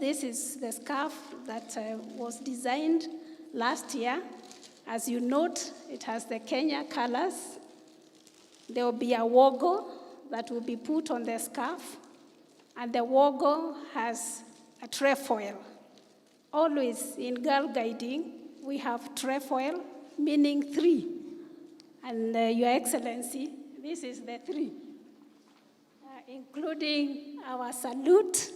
this is the scarf that was designed last year. As you note, it has the Kenya colors. There will be a logo that will be put on the scarf, and the logo has a trefoil. Always in girl guiding, we have trefoil, meaning 3. And Your Excellency, this is the 3, including our salute,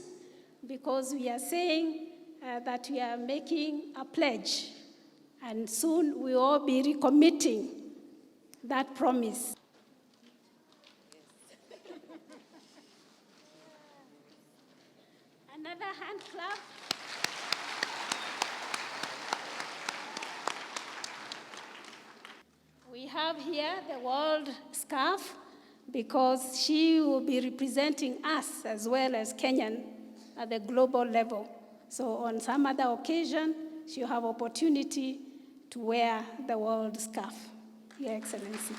because we are saying that we are making a pledge, and soon we will all be recommitting that promise. Another hand clap. We have here the world scarf, because she will be representing us as well as Kenyan at the global level. So on some other occasion, she'll have opportunity to wear the world scarf, Your Excellency.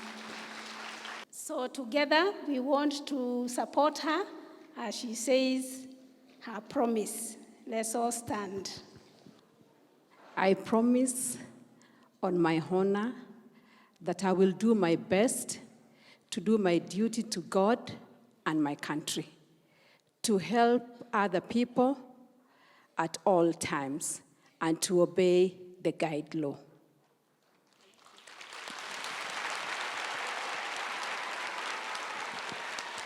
So together, we want to support her as she says her promise. Let's all stand. I promise on my honor that I will do my best to do my duty to God and my country, to help other people at all times, and to obey the guide law.